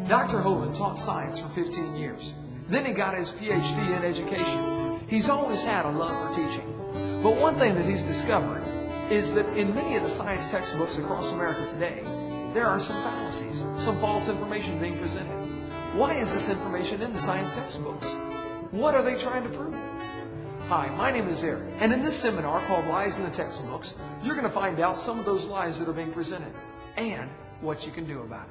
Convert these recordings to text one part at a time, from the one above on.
Dr. Hovind taught science for 15 years. Then he got his PhD in education. He's always had a love for teaching. But one thing that he's discovered is that in many of the science textbooks across America today, there are some fallacies, some false information being presented. Why is this information in the science textbooks? What are they trying to prove? Hi, my name is Eric, and in this seminar called Lies in the Textbooks, you're going to find out some of those lies that are being presented and what you can do about it.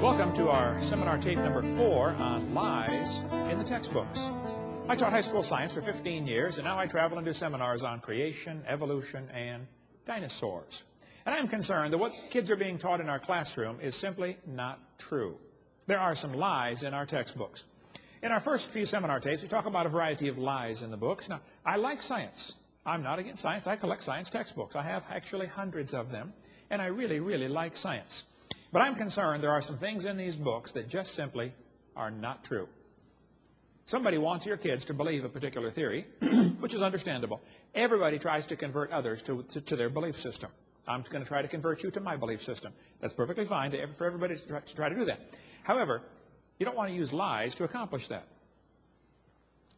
Welcome to our seminar tape number 4 on lies in the textbooks. I taught high school science for 15 years, and now I travel and do seminars on creation, evolution, and dinosaurs. And I'm concerned that what kids are being taught in our classroom is simply not true. There are some lies in our textbooks. In our first few seminar tapes, we talk about a variety of lies in the books. Now, I like science. I'm not against science. I collect science textbooks. I have actually hundreds of them, and I really, really like science. But I'm concerned there are some things in these books that just simply are not true. Somebody wants your kids to believe a particular theory, which is understandable. Everybody tries to convert others to their belief system. I'm going to try to convert you to my belief system. That's perfectly fine for everybody to try to do that. However, you don't want to use lies to accomplish that.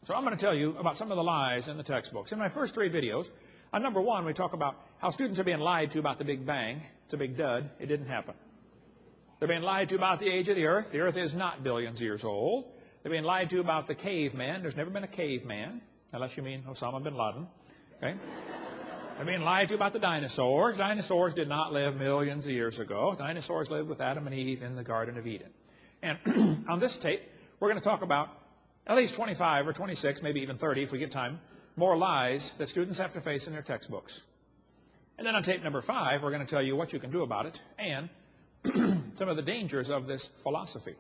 So I'm going to tell you about some of the lies in the textbooks. In my first 3 videos, on number 1, we talk about how students are being lied to about the Big Bang. It's a big dud. It didn't happen. They're being lied to about the age of the Earth. The Earth is not billions of years old. They're being lied to about the caveman. There's never been a caveman, unless you mean Osama bin Laden. Okay? They're being lied to about the dinosaurs. Dinosaurs did not live millions of years ago. Dinosaurs lived with Adam and Eve in the Garden of Eden. And on this tape, we're going to talk about at least 25 or 26, maybe even 30 if we get time, more lies that students have to face in their textbooks. And then on tape number 5, we're going to tell you what you can do about it and some of the dangers of this philosophy.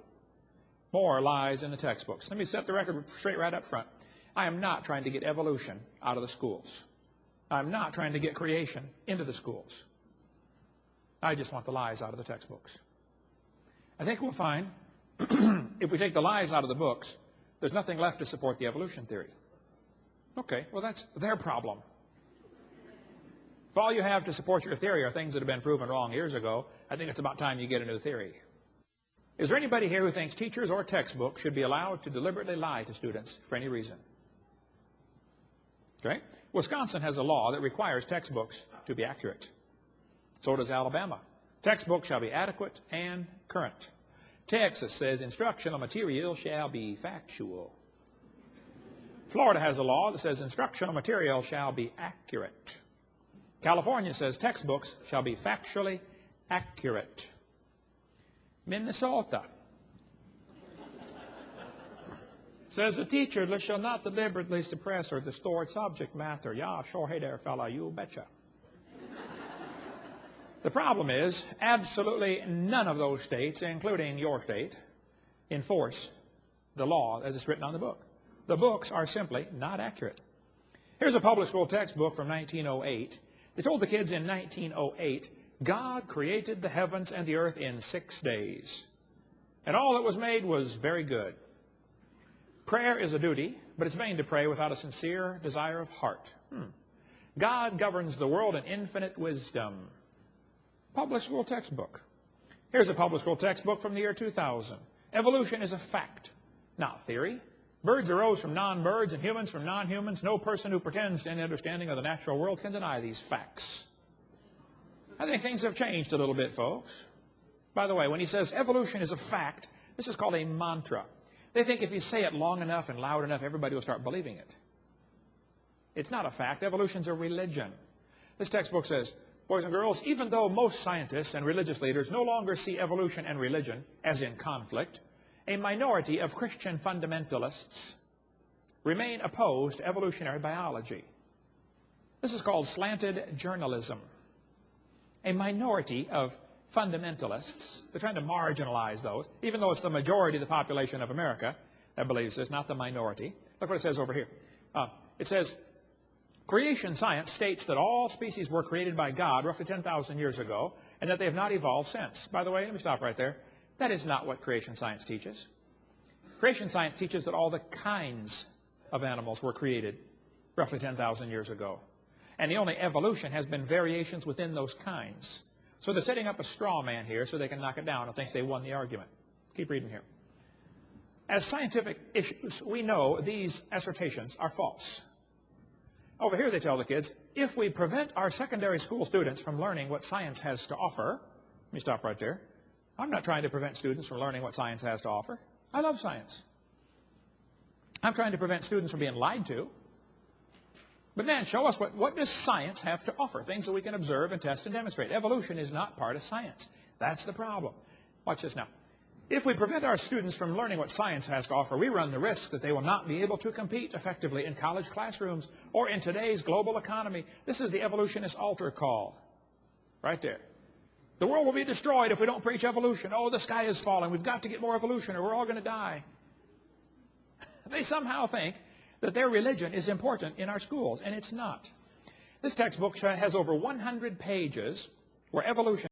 More lies in the textbooks. Let me set the record straight right up front. I am not trying to get evolution out of the schools. I'm not trying to get creation into the schools. I just want the lies out of the textbooks. I think we'll find if we take the lies out of the books, there's nothing left to support the evolution theory. Okay, well that's their problem. If all you have to support your theory are things that have been proven wrong years ago, I think it's about time you get a new theory. Is there anybody here who thinks teachers or textbooks should be allowed to deliberately lie to students for any reason? Okay? Wisconsin has a law that requires textbooks to be accurate. So does Alabama. Textbooks shall be adequate and current. Texas says instructional material shall be factual. Florida has a law that says instructional material shall be accurate. California says textbooks shall be factually accurate. Minnesota says the teacher shall not deliberately suppress or distort subject matter. Yeah, sure, hey there, fella, you betcha. The problem is absolutely none of those states, including your state, enforce the law as it's written on the book. The books are simply not accurate. Here's a public school textbook from 1908. They told the kids in 1908, God created the heavens and the earth in 6 days. And all that was made was very good. Prayer is a duty, but it's vain to pray without a sincere desire of heart. God governs the world in infinite wisdom. Public school textbook. Here's a public school textbook from the year 2000. Evolution is a fact, not theory. Birds arose from non-birds and humans from non-humans. No person who pretends to any understanding of the natural world can deny these facts. I think things have changed a little bit, folks. By the way, when he says evolution is a fact, this is called a mantra. They think if you say it long enough and loud enough, everybody will start believing it. It's not a fact. Evolution's a religion. This textbook says, boys and girls, even though most scientists and religious leaders no longer see evolution and religion as in conflict, a minority of Christian fundamentalists remain opposed to evolutionary biology. This is called slanted journalism. A minority of fundamentalists, they're trying to marginalize those, even though it's the majority of the population of America that believes this, not the minority. Look what it says over here. It says, Creation science states that all species were created by God roughly 10,000 years ago, and that they have not evolved since. By the way, let me stop right there. That is not what creation science teaches. Creation science teaches that all the kinds of animals were created roughly 10,000 years ago. And the only evolution has been variations within those kinds. So they're setting up a straw man here so they can knock it down and think they won the argument. Keep reading here. As scientific issues, we know these assertions are false. Over here they tell the kids, if we prevent our secondary school students from learning what science has to offer, let me stop right there. I'm not trying to prevent students from learning what science has to offer. I love science. I'm trying to prevent students from being lied to. But man, show us what does science have to offer? Things that we can observe and test and demonstrate. Evolution is not part of science. That's the problem. Watch this now. If we prevent our students from learning what science has to offer, we run the risk that they will not be able to compete effectively in college classrooms or in today's global economy. This is the evolutionist altar call. Right there. The world will be destroyed if we don't preach evolution. Oh, the sky is falling. We've got to get more evolution or we're all going to die. They somehow think that their religion is important in our schools, and it's not. This textbook has over 100 pages where evolution